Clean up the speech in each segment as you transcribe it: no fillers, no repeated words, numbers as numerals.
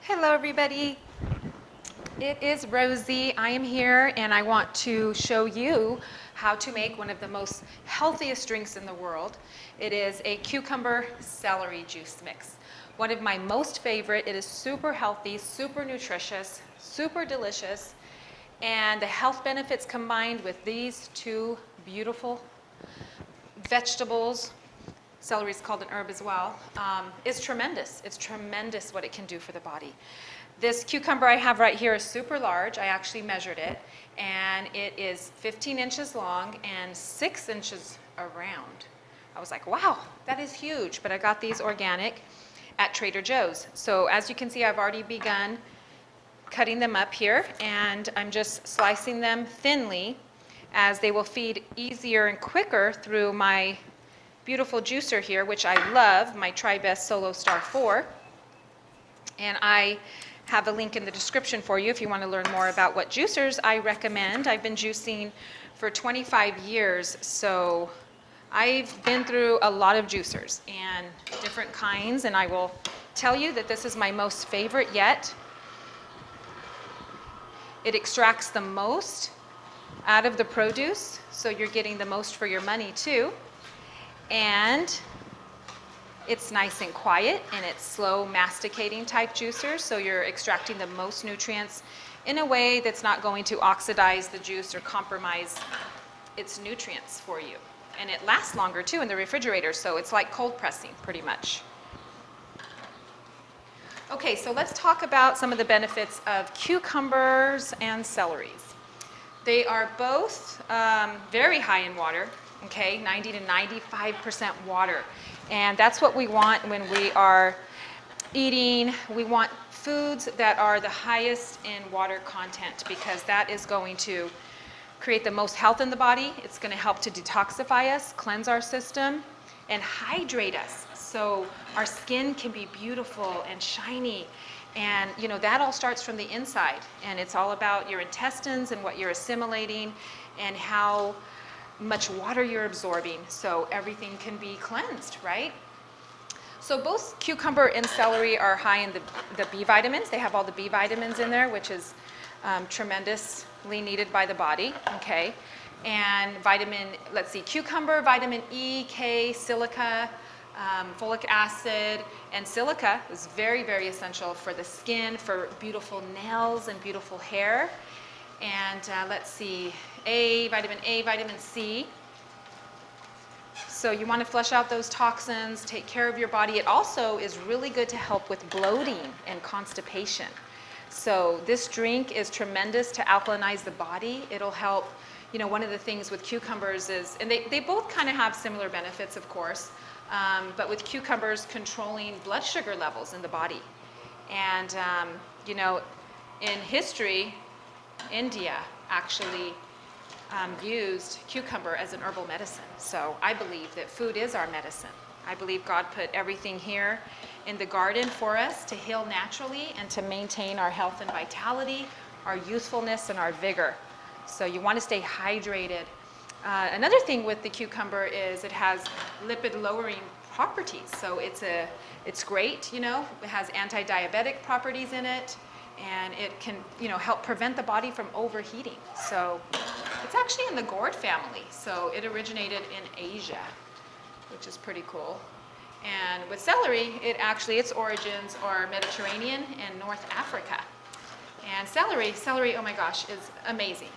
Hello everybody, it is Rosie. I am here and I want to show you how to make one of the most healthiest drinks in the world. It is a cucumber celery juice mix. One of my most favorite. It is super healthy, super nutritious, super delicious, and the health benefits combined with these two beautiful vegetables, celery is called an herb as well, is tremendous. It's tremendous what it can do for the body. This cucumber I have right here is super large. I actually measured it, and it is 15 inches long and 6 inches around. I was like, wow, that is huge, but I got these organic at Trader Joe's. So as you can see, I've already begun cutting them up here, and I'm just slicing them thinly as they will feed easier and quicker through my beautiful juicer here, which I love, my TriBest Solo Star 4. And I have a link in the description for you if you want to learn more about what juicers I recommend. I've been juicing for 25 years, so I've been through a lot of juicers and different kinds, and I will tell you that this is my most favorite yet. It extracts the most out of the produce, so you're getting the most for your money too. And it's nice and quiet, and it's slow masticating type juicer, so you're extracting the most nutrients in a way that's not going to oxidize the juice or compromise its nutrients for you. And it lasts longer too in the refrigerator, so it's like cold pressing pretty much. Okay, so let's talk about some of the benefits of cucumbers and celeries. They are both very high in water. Okay, 90 to 95% water. And that's what we want when we are eating. We want foods that are the highest in water content, because that is going to create the most health in the body. It's going to help to detoxify us, cleanse our system, and hydrate us, so our skin can be beautiful and shiny. And you know, that all starts from the inside, and it's all about your intestines and what you're assimilating and how much water you're absorbing, so everything can be cleansed, right? So both cucumber and celery are high in the B vitamins. They have all the B vitamins in there, which is tremendously needed by the body, okay? And let's see, cucumber, vitamin E, K, silica, folic acid, and silica is very, very essential for the skin, for beautiful nails and beautiful hair. And let's see, vitamin A, vitamin C. So you want to flush out those toxins, take care of your body. It also is really good to help with bloating and constipation. So this drink is tremendous to alkalinize the body. It'll help, you know, one of the things with cucumbers is, and they both kind of have similar benefits, of course, but with cucumbers, controlling blood sugar levels in the body. And, you know, in history, India actually used cucumber as an herbal medicine. So I believe that food is our medicine. I believe God put everything here in the garden for us to heal naturally and to maintain our health and vitality, our youthfulness and our vigor. So you want to stay hydrated. Another thing with the cucumber is it has lipid lowering properties. So it's great, you know, it has anti-diabetic properties in it, and it can, you know, help prevent the body from overheating. So it's actually in the gourd family. So it originated in Asia, which is pretty cool. And with celery, its origins are Mediterranean and North Africa. And celery, oh my gosh, is amazing.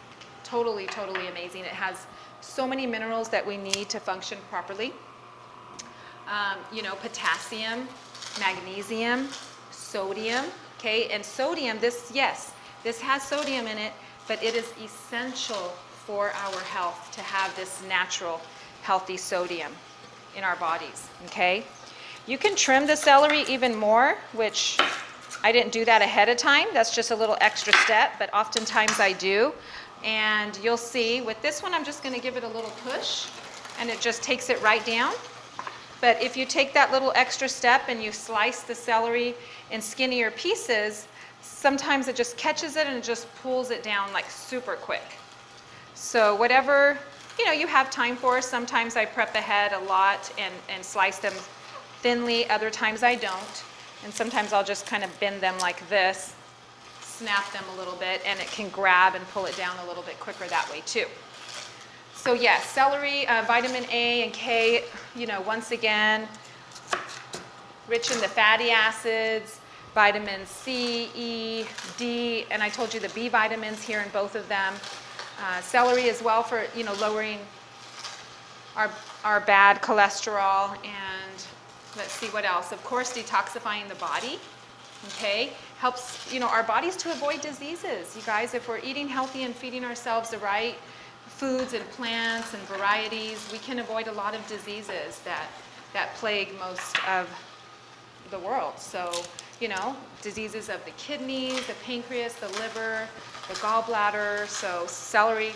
Totally, totally amazing. It has so many minerals that we need to function properly. You know, potassium, magnesium, sodium. Okay, and sodium, this has sodium in it, but it is essential for our health to have this natural, healthy sodium in our bodies, okay? You can trim the celery even more, which I didn't do that ahead of time. That's just a little extra step, but oftentimes I do. And you'll see, with this one, I'm just gonna give it a little push, and it just takes it right down. But if you take that little extra step and you slice the celery in skinnier pieces, sometimes it just catches it and it just pulls it down like super quick. So whatever, you know, you have time for. Sometimes I prep ahead a lot and slice them thinly. Other times I don't. And sometimes I'll just kind of bend them like this, snap them a little bit, and it can grab and pull it down a little bit quicker that way too. So yes, celery, vitamin A and K, you know, once again, rich in the fatty acids, vitamin C, E, D, and I told you the B vitamins here in both of them. Celery as well for, you know, lowering our bad cholesterol, and let's see what else. Of course, detoxifying the body, okay? Helps, you know, our bodies to avoid diseases. You guys, if we're eating healthy and feeding ourselves the right foods and plants and varieties, we can avoid a lot of diseases that plague most of the world. So, you know, diseases of the kidneys, the pancreas, the liver, the gallbladder. So celery,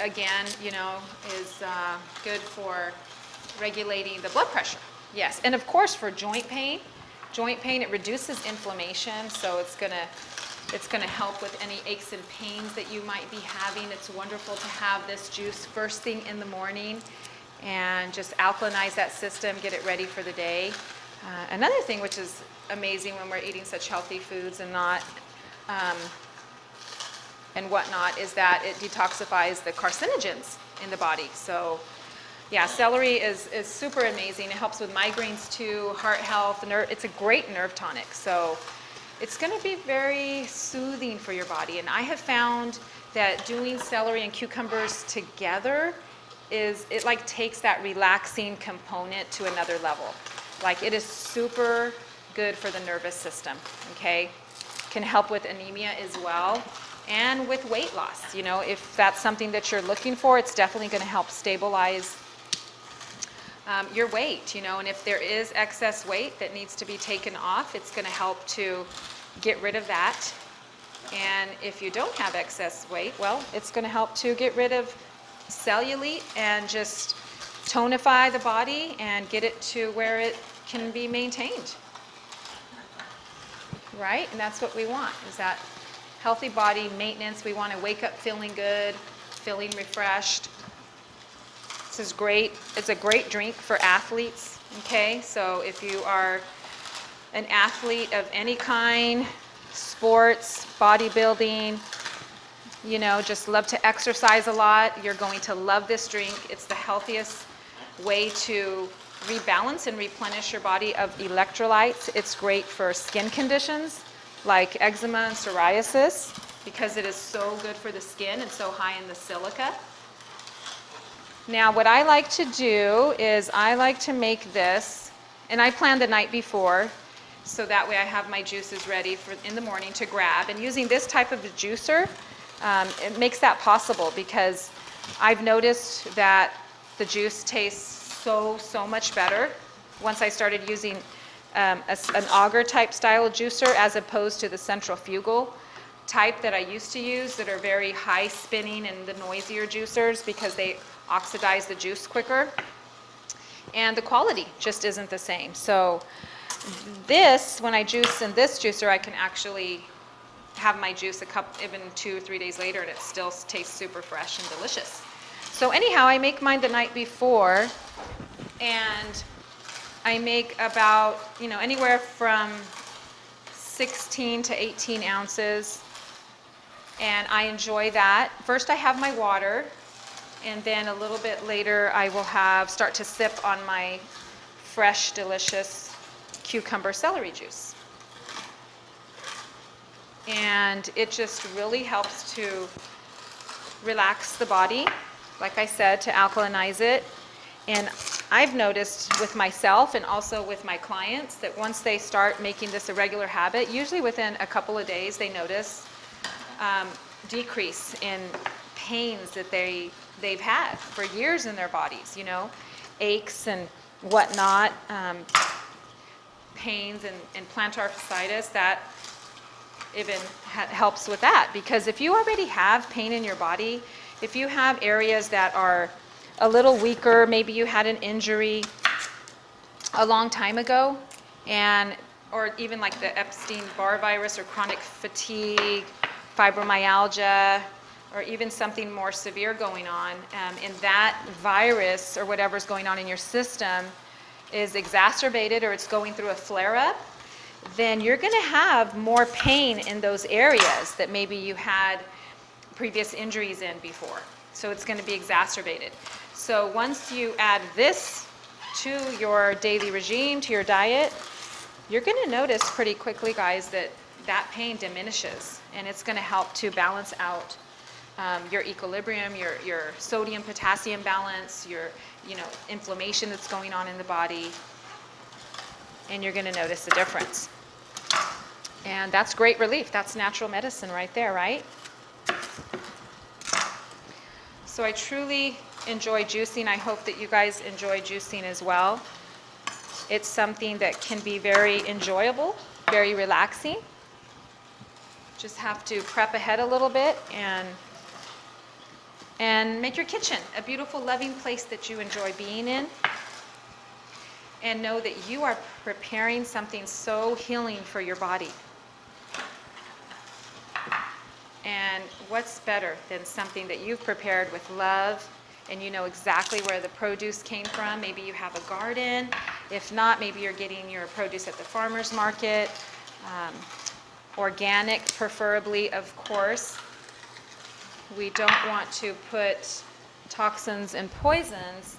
again, you know, is good for regulating the blood pressure. Yes, and of course for joint pain, it reduces inflammation, so it's gonna help with any aches and pains that you might be having. It's wonderful to have this juice first thing in the morning and just alkalinize that system, get it ready for the day. Another thing which is amazing when we're eating such healthy foods and not and whatnot is that it detoxifies the carcinogens in the body. So yeah, celery is super amazing. It helps with migraines too, heart health, it's a great nerve tonic. So it's going to be very soothing for your body. And I have found that doing celery and cucumbers together it like takes that relaxing component to another level. Like it is super good for the nervous system, okay? Can help with anemia as well and with weight loss. You know, if that's something that you're looking for, it's definitely going to help stabilize your weight, you know, and if there is excess weight that needs to be taken off, it's going to help to get rid of that. And if you don't have excess weight, well, it's going to help to get rid of cellulite and just tonify the body and get it to where it can be maintained. Right? And that's what we want, is that healthy body maintenance. We want to wake up feeling good, feeling refreshed. This is great. It's a great drink for athletes, okay? So if you are an athlete of any kind, sports, bodybuilding, you know, just love to exercise a lot, you're going to love this drink. It's the healthiest way to rebalance and replenish your body of electrolytes. It's great for skin conditions like eczema and psoriasis because it is so good for the skin and so high in the silica. Now what I like to do is I like to make this, and I plan the night before, so that way I have my juices ready for in the morning to grab. And using this type of a juicer, it makes that possible because I've noticed that the juice tastes so much better once I started using an auger type style juicer as opposed to the centrifugal type that I used to use that are very high spinning and the noisier juicers because they oxidize the juice quicker, and the quality just isn't the same. So this, when I juice in this juicer, I can actually have my juice even 2 or 3 days later and it still tastes super fresh and delicious. So anyhow, I make mine the night before, and I make about, you know, anywhere from 16 to 18 ounces, and I enjoy that. First I have my water, and then a little bit later I will start to sip on my fresh, delicious cucumber celery juice. And it just really helps to relax the body, like I said, to alkalinize it. And I've noticed with myself and also with my clients that once they start making this a regular habit, usually within a couple of days they notice decrease in pains that they've had for years in their bodies, you know, aches and whatnot, pains and plantar fasciitis. That even helps with that, because if you already have pain in your body, if you have areas that are a little weaker, maybe you had an injury a long time ago, or even like the Epstein-Barr virus or chronic fatigue, fibromyalgia, or even something more severe going on, and that virus or whatever's going on in your system is exacerbated or it's going through a flare-up, then you're going to have more pain in those areas that maybe you had previous injuries in before. So it's going to be exacerbated. So once you add this to your daily regime, to your diet, you're going to notice pretty quickly, guys, that that pain diminishes, and it's going to help to balance out your equilibrium, your sodium-potassium balance, your inflammation that's going on in the body, and you're going to notice the difference. And that's great relief. That's natural medicine right there, right? So I truly enjoy juicing. I hope that you guys enjoy juicing as well. It's something that can be very enjoyable, very relaxing. Just have to prep ahead a little bit and make your kitchen a beautiful, loving place that you enjoy being in. And know that you are preparing something so healing for your body. And what's better than something that you've prepared with love, and you know exactly where the produce came from? Maybe you have a garden. If not, maybe you're getting your produce at the farmer's market. Organic, preferably, of course. We don't want to put toxins and poisons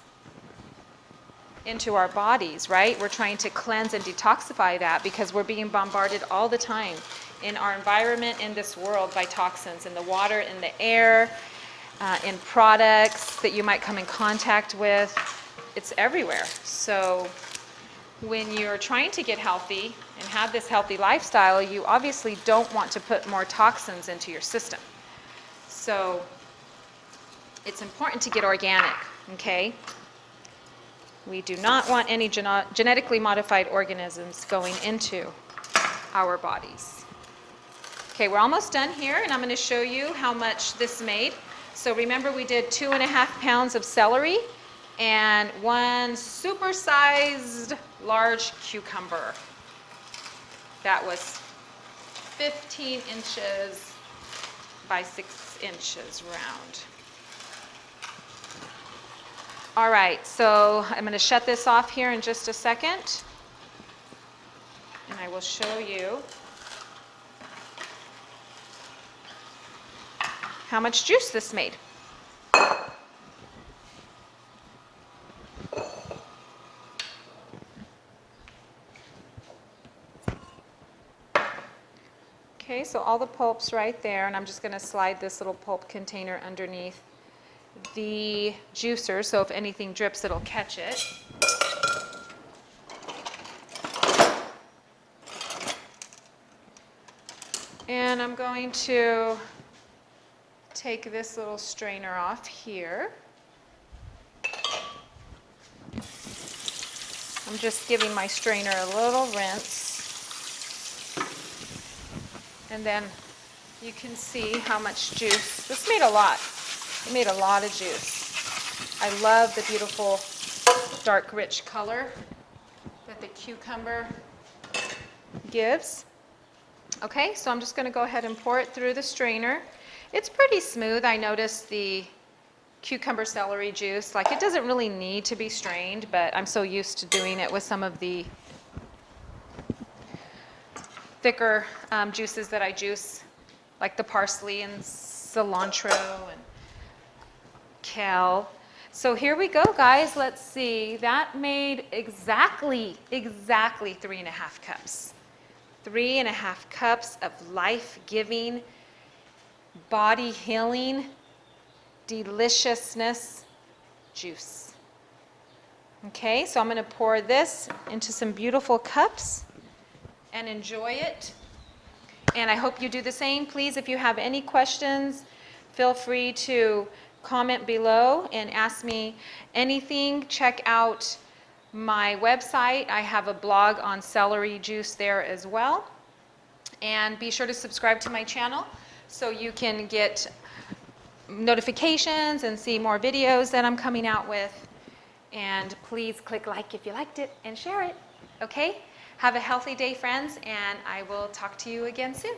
into our bodies, right? We're trying to cleanse and detoxify that because we're being bombarded all the time in our environment, in this world, by toxins in the water, in the air, in products that you might come in contact with. It's everywhere. So when you're trying to get healthy and have this healthy lifestyle, you obviously don't want to put more toxins into your system. So it's important to get organic, okay? We do not want any genetically modified organisms going into our bodies. Okay, we're almost done here, and I'm going to show you how much this made. So remember, we did 2.5 pounds of celery and 1 supersized large cucumber. That was 15 inches by 6 inches round. All right, so I'm going to shut this off here in just a second, and I will show you how much juice this made. Okay, so all the pulp's right there, and I'm just going to slide this little pulp container underneath the juicer, so if anything drips, it'll catch it. And I'm going to take this little strainer off here. I'm just giving my strainer a little rinse. And then you can see how much juice. This made a lot. It made a lot of juice. I love the beautiful dark rich color that the cucumber gives. Okay, so I'm just going to go ahead and pour it through the strainer. It's pretty smooth. I noticed the cucumber celery juice, like it doesn't really need to be strained, but I'm so used to doing it with some of the thicker juices that I juice, like the parsley and cilantro and kale. So here we go, guys. Let's see. That made exactly 3.5 cups. 3.5 cups of life-giving, body healing, deliciousness juice. Okay, so I'm going to pour this into some beautiful cups and enjoy it. And I hope you do the same. Please, if you have any questions, feel free to comment below and ask me anything. Check out my website. I have a blog on celery juice there as well. And be sure to subscribe to my channel so you can get notifications and see more videos that I'm coming out with. And please click like if you liked it and share it. Okay? Have a healthy day, friends, and I will talk to you again soon.